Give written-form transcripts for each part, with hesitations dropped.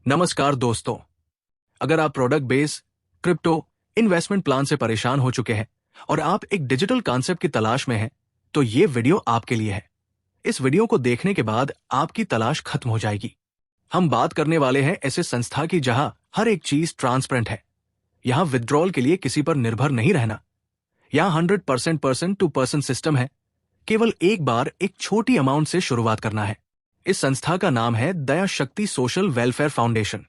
नमस्कार दोस्तों। अगर आप product base crypto investment plan से परेशान हो चुके हैं और आप एक डिजिटल कॉन्सेप्ट की तलाश में हैं, तो ये वीडियो आपके लिए है। इस वीडियो को देखने के बाद आपकी तलाश खत्म हो जाएगी। हम बात करने वाले हैं ऐसे संस्था की जहां हर एक चीज ट्रांसपेरेंट है। यहां विथड्रॉल के लिए किसी पर निर्भर नहीं रहना। यहां 100% पर्सन टू पर्सन सिस्टम है। केवल एक बार एक छोटी अमाउंट से शुरुआत करना है। इस संस्था का नाम है दया शक्ति सोशल वेलफेयर फाउंडेशन।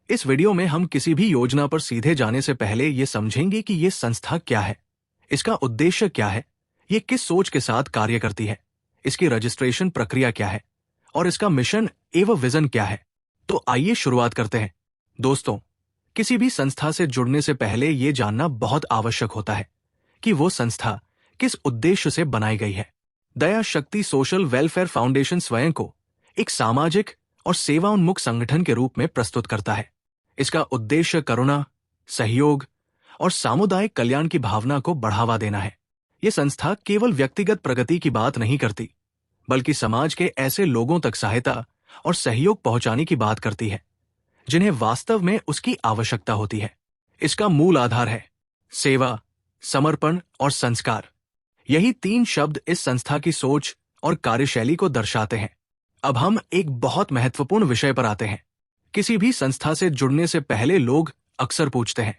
इस वीडियो में हम किसी भी योजना पर सीधे जाने से पहले ये समझेंगे कि ये संस्था क्या है, इसका उद्देश्य क्या है, ये किस सोच के साथ कार्य करती है, इसकी रजिस्ट्रेशन प्रक्रिया क्या है और इसका मिशन एवं विजन क्या है। तो आइए शुरुआत करते हैं। दोस्तों, किसी भी संस्था से जुड़ने से पहले ये जानना बहुत आवश्यक होता है कि वो संस्था किस उद्देश्य से बनाई गई है। दया शक्ति सोशल वेलफेयर फाउंडेशन स्वयं को एक सामाजिक और सेवाउन्मुख संगठन के रूप में प्रस्तुत करता है। इसका उद्देश्य करुणा, सहयोग और सामुदायिक कल्याण की भावना को बढ़ावा देना है। यह संस्था केवल व्यक्तिगत प्रगति की बात नहीं करती, बल्कि समाज के ऐसे लोगों तक सहायता और सहयोग पहुंचाने की बात करती है जिन्हें वास्तव में उसकी आवश्यकता होती है। इसका मूल आधार है सेवा, समर्पण और संस्कार। यही तीन शब्द इस संस्था की सोच और कार्यशैली को दर्शाते हैं। अब हम एक बहुत महत्वपूर्ण विषय पर आते हैं। किसी भी संस्था से जुड़ने से पहले लोग अक्सर पूछते हैं,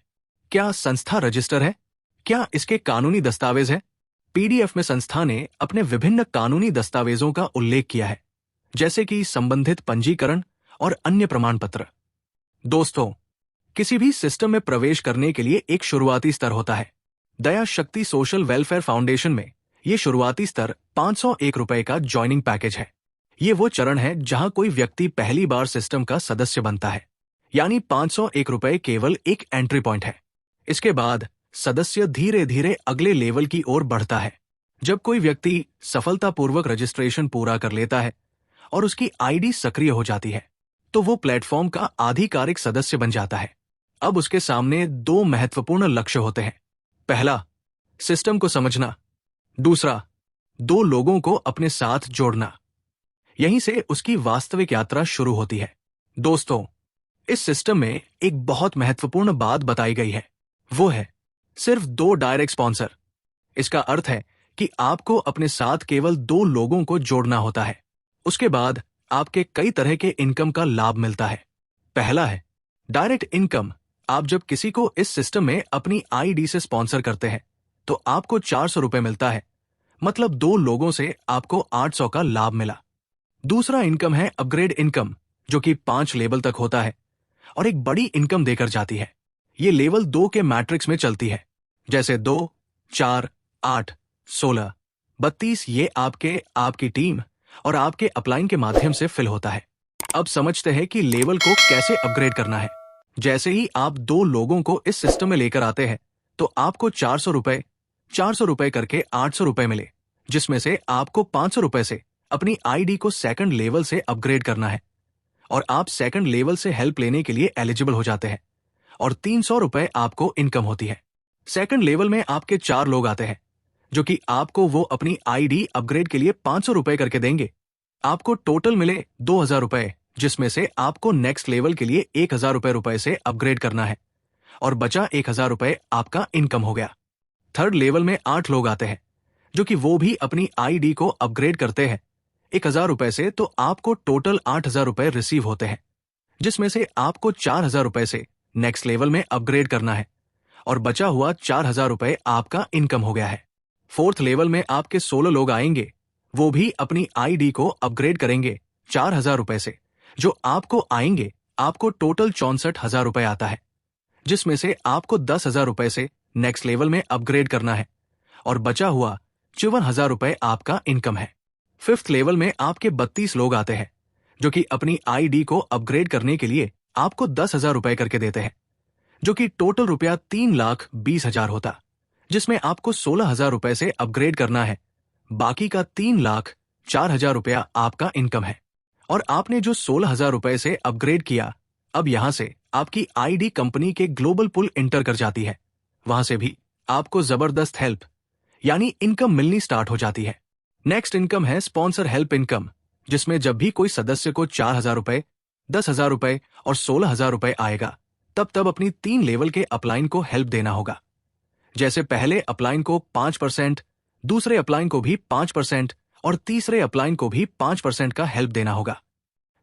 क्या संस्था रजिस्टर है? क्या इसके कानूनी दस्तावेज है? पीडीएफ में संस्था ने अपने विभिन्न कानूनी दस्तावेजों का उल्लेख किया है, जैसे कि संबंधित पंजीकरण और अन्य प्रमाण पत्र। दोस्तों, किसी भी सिस्टम में प्रवेश करने के लिए एक शुरुआती स्तर होता है। दया शक्ति सोशल वेलफेयर फाउंडेशन में यह शुरुआती स्तर 501 रुपए का ज्वाइनिंग पैकेज है। ये वो चरण है जहां कोई व्यक्ति पहली बार सिस्टम का सदस्य बनता है, यानी 501 रुपए केवल एक एंट्री पॉइंट है। इसके बाद सदस्य धीरे धीरे अगले लेवल की ओर बढ़ता है। जब कोई व्यक्ति सफलतापूर्वक रजिस्ट्रेशन पूरा कर लेता है और उसकी आईडी सक्रिय हो जाती है, तो वो प्लेटफॉर्म का आधिकारिक सदस्य बन जाता है। अब उसके सामने दो महत्वपूर्ण लक्ष्य होते हैं। पहला, सिस्टम को समझना। दूसरा, दो लोगों को अपने साथ जोड़ना। यहीं से उसकी वास्तविक यात्रा शुरू होती है। दोस्तों, इस सिस्टम में एक बहुत महत्वपूर्ण बात बताई गई है। वो है सिर्फ 2 डायरेक्ट स्पॉन्सर। इसका अर्थ है कि आपको अपने साथ केवल 2 लोगों को जोड़ना होता है। उसके बाद आपके कई तरह के इनकम का लाभ मिलता है। पहला है डायरेक्ट इनकम। आप जब किसी को इस सिस्टम में अपनी आईडी से स्पॉन्सर करते हैं तो आपको 400 रुपए मिलता है, मतलब 2 लोगों से आपको 800 का लाभ मिला। दूसरा इनकम है अपग्रेड इनकम, जो कि 5 लेवल तक होता है और एक बड़ी इनकम देकर जाती है। ये लेवल 2 के मैट्रिक्स में चलती है, जैसे 2, 4, 8, 16, 32। ये आपकी टीम और आपके अपलाइन के माध्यम से फिल होता है। अब समझते हैं कि लेवल को कैसे अपग्रेड करना है। जैसे ही आप 2 लोगों को इस सिस्टम में लेकर आते हैं तो आपको 400 रुपए करके 800 रुपए मिले, जिसमें से आपको 500 रुपए से अपनी आईडी को सेकंड लेवल से अपग्रेड करना है और आप सेकंड लेवल से हेल्प लेने के लिए एलिजिबल हो जाते हैं और 300 रुपए आपको इनकम होती है। सेकंड लेवल में आपके 4 लोग आते हैं, जो कि आपको वो अपनी आईडी अपग्रेड के लिए 500 रुपए करके देंगे। आपको टोटल मिले 2000 रुपए, जिसमें से आपको नेक्स्ट लेवल के लिए 1000 रुपए से अपग्रेड करना है और बचा 1000 रुपए आपका इनकम हो गया। थर्ड लेवल में 8 लोग आते हैं, जो कि वो भी अपनी आईडी को अपग्रेड करते हैं 1000 रुपए से, तो आपको टोटल 8000 रुपए रिसीव होते हैं, जिसमें से आपको 4000 रुपए से नेक्स्ट लेवल में अपग्रेड करना है और बचा हुआ 4000 रुपए आपका इनकम हो गया है। फोर्थ लेवल में आपके 16 लोग आएंगे, वो भी अपनी आईडी को अपग्रेड करेंगे 4000 रुपए से, जो आपको आएंगे। आपको टोटल 64,000 रुपए आता है, जिसमें से आपको 10,000 रुपए से नेक्स्ट लेवल में अपग्रेड करना है और बचा हुआ 54,000 रुपए आपका इनकम है। फिफ्थ लेवल में आपके 32 लोग आते हैं, जो कि अपनी आईडी को अपग्रेड करने के लिए आपको 10,000 रुपए करके देते हैं, जो कि टोटल रुपया 3,20,000 होता, जिसमें आपको 16,000 रुपए से अपग्रेड करना है। बाकी का 3,04,000 रुपया आपका इनकम है। और आपने जो 16,000 रुपए से अपग्रेड किया, अब यहां से आपकी आईडी कंपनी के ग्लोबल पुल इंटर कर जाती है। वहां से भी आपको जबरदस्त हेल्प यानी इनकम मिलनी स्टार्ट हो जाती है। नेक्स्ट इनकम है स्पॉन्सर हेल्प इनकम, जिसमें जब भी कोई सदस्य को 4,000 रुपए 10,000 और 16,000 आएगा, तब अपनी 3 लेवल के अपलाइन को हेल्प देना होगा। जैसे पहले अपलाइन को 5%, दूसरे अपलाइन को भी 5% और तीसरे अपलाइन को भी 5% का हेल्प देना होगा,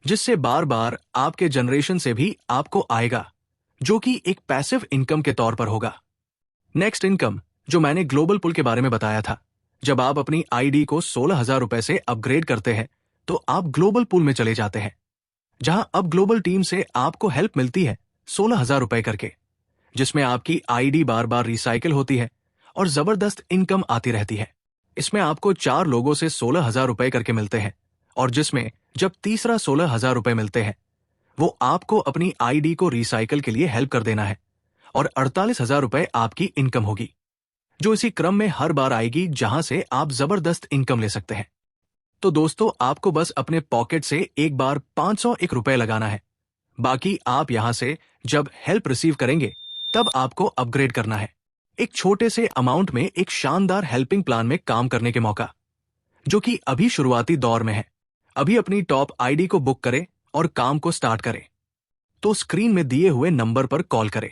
जिससे बार बार आपके जनरेशन से भी आपको आएगा, जो कि एक पैसिव इनकम के तौर पर होगा। नेक्स्ट इनकम, जो मैंने ग्लोबल पुल के बारे में बताया था, जब आप अपनी आईडी को 16,000 से अपग्रेड करते हैं तो आप ग्लोबल पुल में चले जाते हैं, जहां अब ग्लोबल टीम से आपको हेल्प मिलती है 16,000 करके, जिसमें आपकी आईडी बार बार रिसाइकिल होती है और जबरदस्त इनकम आती रहती है। इसमें आपको 4 लोगों से 16,000 करके मिलते हैं, और जिसमें जब तीसरा 16,000 मिलते हैं, वो आपको अपनी आईडी को रिसाइकिल के लिए हेल्प कर देना है, और 48,000 आपकी इनकम होगी, जो इसी क्रम में हर बार आएगी, जहां से आप जबरदस्त इनकम ले सकते हैं। तो दोस्तों, आपको बस अपने पॉकेट से एक बार 501 रुपए लगाना है। बाकी आप यहां से जब हेल्प रिसीव करेंगे तब आपको अपग्रेड करना है, एक छोटे से अमाउंट में एक शानदार हेल्पिंग प्लान में काम करने के मौका, जो कि अभी शुरुआती दौर में है। अभी अपनी टॉप आईडी को बुक करें और काम को स्टार्ट करें। तो स्क्रीन में दिए हुए नंबर पर कॉल करें।